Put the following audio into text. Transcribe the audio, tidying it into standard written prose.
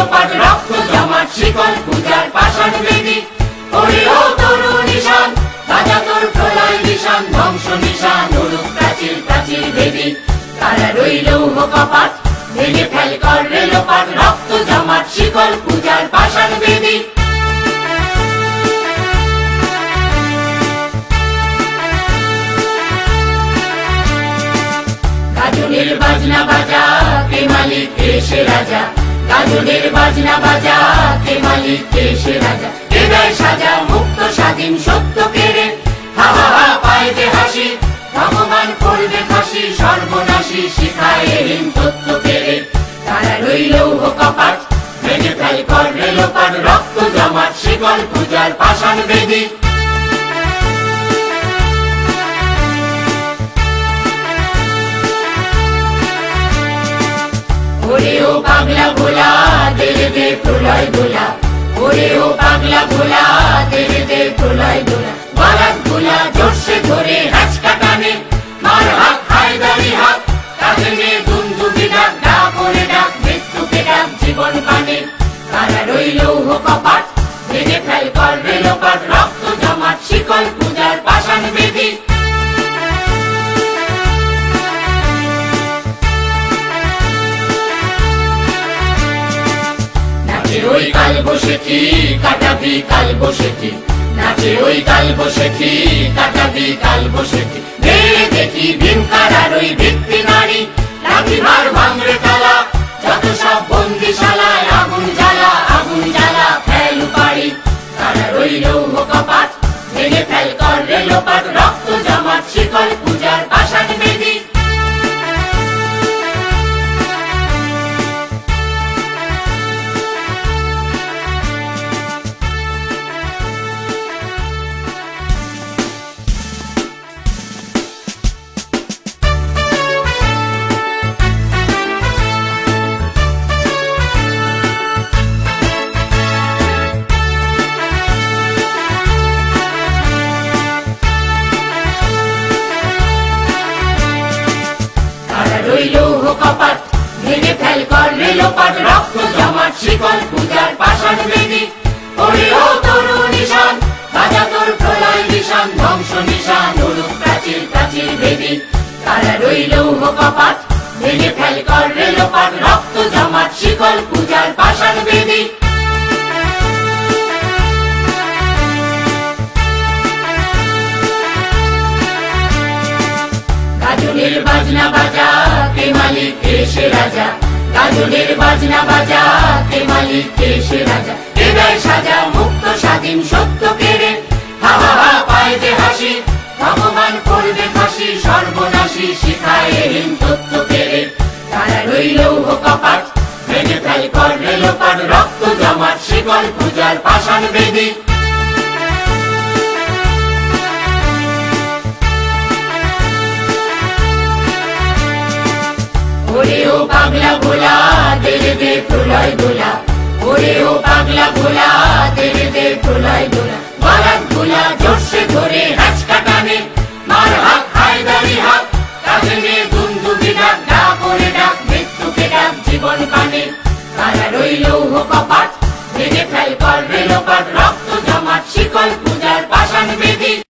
রেলোপাট রক্ত জমাট শিকল পূজার পাষাণ বেদী। ওরে ও তরু নিশান বাজা তোর প্রলয় নিশান ধ্বংস নিশান উড়ুক প্রাচীর প্রাচীর বেদী। তারা রইল কপাট ভেঙে ফেল কর রেলোপাট রক্ত জমাট শিকল পূজার পাষাণ বেদী। গাজনের বাজনা বাজা কে মালিক কে সে রাজা। গাজনের বাজনা বাজা কে মালিক কে সে রাজা। কে দেয় সাজা মুক্ত স্বাধীন সত্য কেড়ে। হা হা হা পায় যে হাসি ভগবান করবে ফাঁসি সর্বনাশী শিখায় এরিন তত্ত্ব কেড়ে। তারা রইল কপাট ভেঙে ফেল কর রেলোপাট রক্ত জমাট শিকল পূজার পাষাণ বেদী। ওরে ও পাগলা ভোলা তেরে দে প্রলয় দোলা। ওরে ও পাগলা ভোলা তেরে দে প্রলয় দোলা। বারাত ভোলা জোরসে ধরে হাঁচকা টানে মার হাত হায়দারি হাত কাঁধে নিয়ে দুন্দুবি ডাক ডাক ওরে ডাক মৃত্যুকে ডাক জীবন পানে। তারা রইল কপাট ভেঙে ফেল কর রেলোপাট রক্ত জমাট শিকল পূজার পাষাণ বেদী। ওই কাল বসেছি কাটাবি কাল বসেছি। নাচে ওই কাল বসেছি কাটাবি কাল বসেছি। দেখি ভীমকারার ওই ভিত্তি নারী লাঠি ভার ভাঙরে তালা যত সব বন্দিশালায় আগুন জ্বালা আগুন জ্বালা ফেল পাড়ি। তারা রইল কপাট ভেঙে ফেল কর রেলোপাট রক্ত জমাট শিকল পূজার পাষাণ বেদী। রইল কপাট ভেঙে ফেল কর রেলোপাট রক্ত জমাট শিকল পূজার পাষাণ বেদী। ওরে ও তরু নিশান বাজা তোর প্রলয় নিশান ধ্বংস নিশান উড়ুক প্রাচীর প্রাচীর বেদী। তারা রইল কপাট ভেঙে ফেল কর রেলোপাট রক্ত জমাট শিকল পূজার পাষাণ বেদী। গাজনের বাজনা বাজা কে মালিক কে সে রাজা। গাজনের বাজনা বাজা কে মালিক কে সে রাজা। কে দেয় সাজা মুক্ত স্বাধীন সত্য কেড়ে। হা হা হা পায় যে হাসি ভগবান করবে ফাঁসি সর্বনাশী শিখায় এরিন তত্ত্ব কেড়ে। তারা রইল কপাট ভেঙে ফেল কর রেলোপাট রক্ত জমাট শিকল পূজার পাষাণ বেদী। ওরে ও পাগলা ভোলা তেরে দে প্রলয় দোলা। ওরে ও পাগলা ভোলা তেরে দে প্রলয় দোলা। বারাত ভোলা জোরসে ধরে হাঁচকা টানে মার হাত হায়দারি হাত কাঁধে নিয়ে দুন্দুবি ডাক ডাক ওরে ডাক মৃত্যুকে ডাক জীবন পানে। তারা রইল কপাট ভেঙে ফেল কর রেলোপাট রক্ত জমাট শিকল পূজার পাষাণ বেদী।